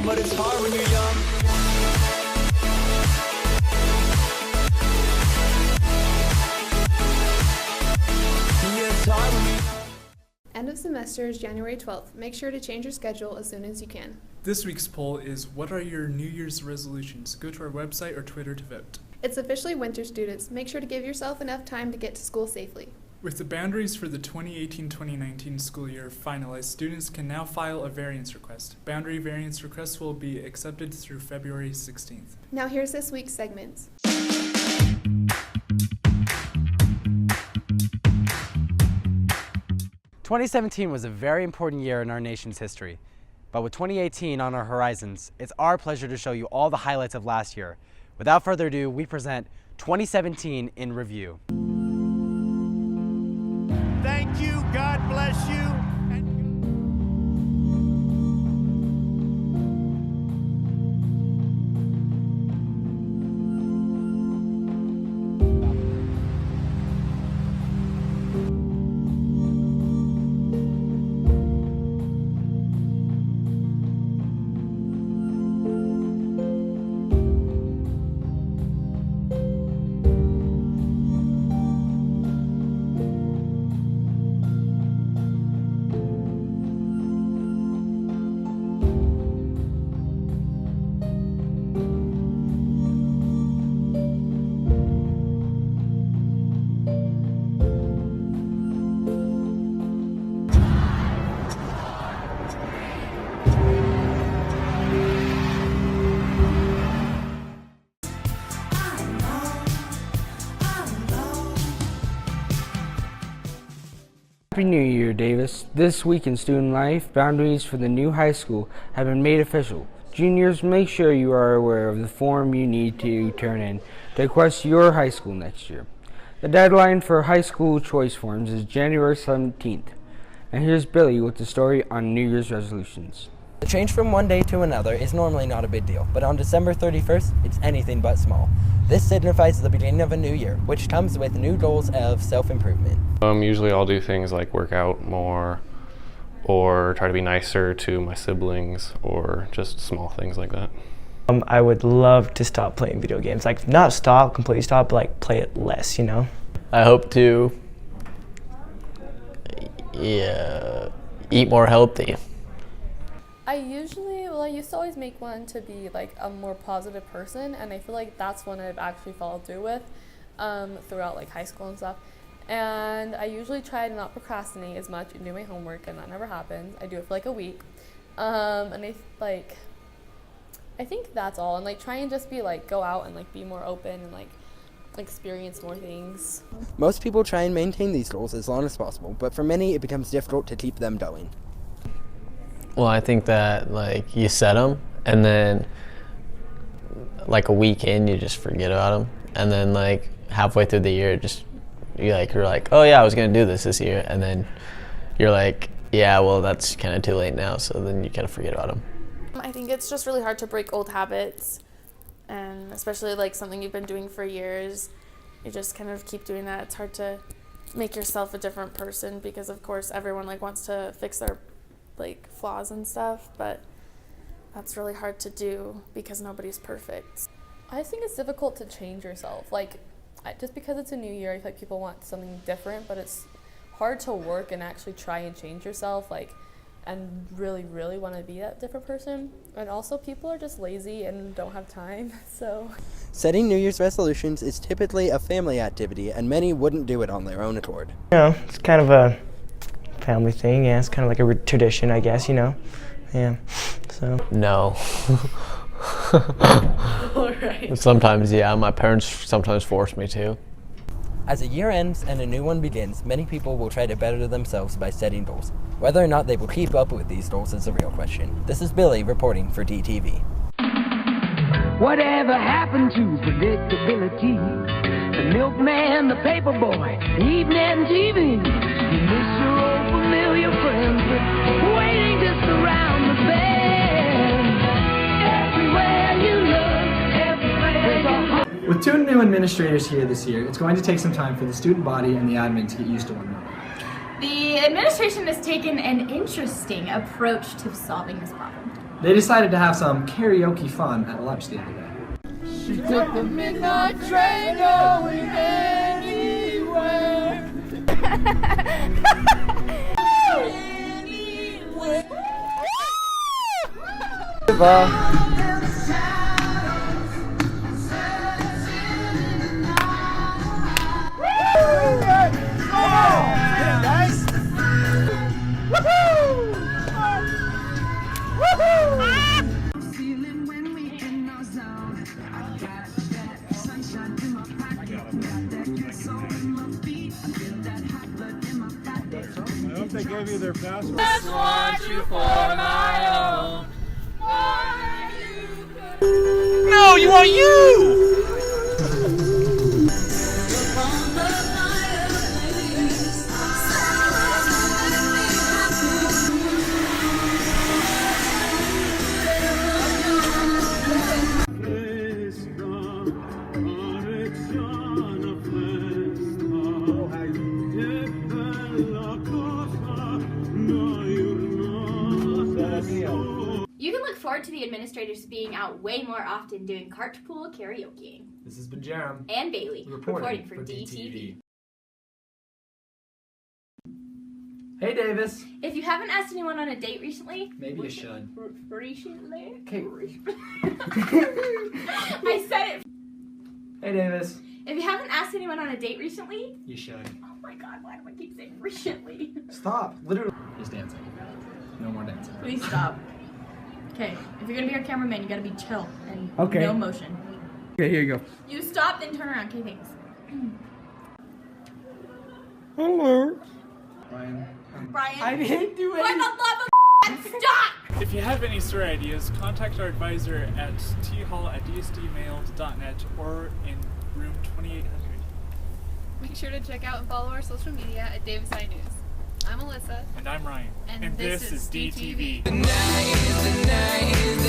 but it's hard when you're young. Yeah, it's hard when you're young. End of semester is January 12th. Make sure to change your schedule as soon as you can. This week's poll is, what are your New Year's resolutions? Go to our website or Twitter to vote. It's officially winter, students. Make sure to give yourself enough time to get to school safely. With the boundaries for the 2018-2019 school year finalized, students can now file a variance request. Boundary variance requests will be accepted through February 16th. Now here's this week's segments. "2017 was a very important year in our nation's history. But with 2018 on our horizons, it's our pleasure to show you all the highlights of last year. Without further ado, we present 2017 in Review. Thank you. God bless you. Happy New Year, Davis. This week in student life, boundaries for the new high school have been made official. Juniors, make sure you are aware of the form you need to turn in to request your high school next year. The deadline for high school choice forms is January 17th. And here's Billy with the story on New Year's resolutions. The change from one day to another is normally not a big deal, but on December 31st, it's anything but small. This signifies the beginning of a new year, which comes with new goals of self-improvement. Usually I'll do things like work out more, or try to be nicer to my siblings, or just small things like that. I would love to stop playing video games. Like, not stop, completely stop, but like play it less, you know? I hope to eat more healthy. I used to always make one to be like a more positive person, and I feel like that's one I've actually followed through with throughout like high school and stuff. And I usually try to not procrastinate as much and do my homework, and that never happens. I do it for like a week, and I think that's all. And like try and just be like go out and like be more open and like experience more things. Most people try and maintain these goals as long as possible, but for many it becomes difficult to keep them going. Well, I think that like you set them, and then like a week in you just forget about them, and then like halfway through the year you're like, oh yeah, I was gonna do this year, and then you're like, yeah, well that's kind of too late now, so then you kind of forget about them. I think it's just really hard to break old habits, and especially like something you've been doing for years, you just kind of keep doing that. It's hard to make yourself a different person, because of course everyone like wants to fix their like flaws and stuff, but that's really hard to do because nobody's perfect. I think it's difficult to change yourself. Like, just because it's a new year, I feel like people want something different, but it's hard to work and actually try and change yourself, like, and really, really want to be that different person. And also, people are just lazy and don't have time, so. Setting New Year's resolutions is typically a family activity, and many wouldn't do it on their own accord. You know, it's kind of a family thing, yeah. It's kind of like a tradition, I guess, you know. Yeah, so. No. All right. Sometimes, yeah, my parents sometimes force me to. As a year ends and a new one begins, many people will try to better themselves by setting goals. Whether or not they will keep up with these goals is a real question. This is Billy reporting for DTV. Whatever happened to predictability? The milkman, the paper boy, evening TV. You miss your old familiar friends, but waiting just around the bend. Everywhere you look, everywhere you look. With 2 new administrators here this year, it's going to take some time for the student body and the admin to get used to one another. The administration has taken an interesting approach to solving this problem. They decided to have some karaoke fun at lunch the other day. She took the midnight train going anywhere. I hope they gave you their password. Just want you for my own. No, you want you! You can look forward to the administrators being out way more often doing carpool karaoke. This has been Jerem And Bailey, reporting for DTV. DTV. Hey, Davis. If you haven't asked anyone on a date recently, Maybe you should. Recently? Okay. I said it. Hey, Davis. If you haven't asked anyone on a date recently, You should. oh my god, why do I keep saying recently? Stop. Literally. Just dancing. No more dancing. Please stop. Okay, if you're gonna be our cameraman, you gotta be chill and Okay. no motion. Okay, here you go. You stop, then turn around. Okay, thanks. Hello. Ryan. Brian. I didn't do For the love of stop! If you have any story ideas, contact our advisor at thall@dsdmail.net or in room 2800. Make sure to check out and follow our social media at Davis Eye News. I'm Alyssa. And I'm Ryan. And this is DTV. DTV.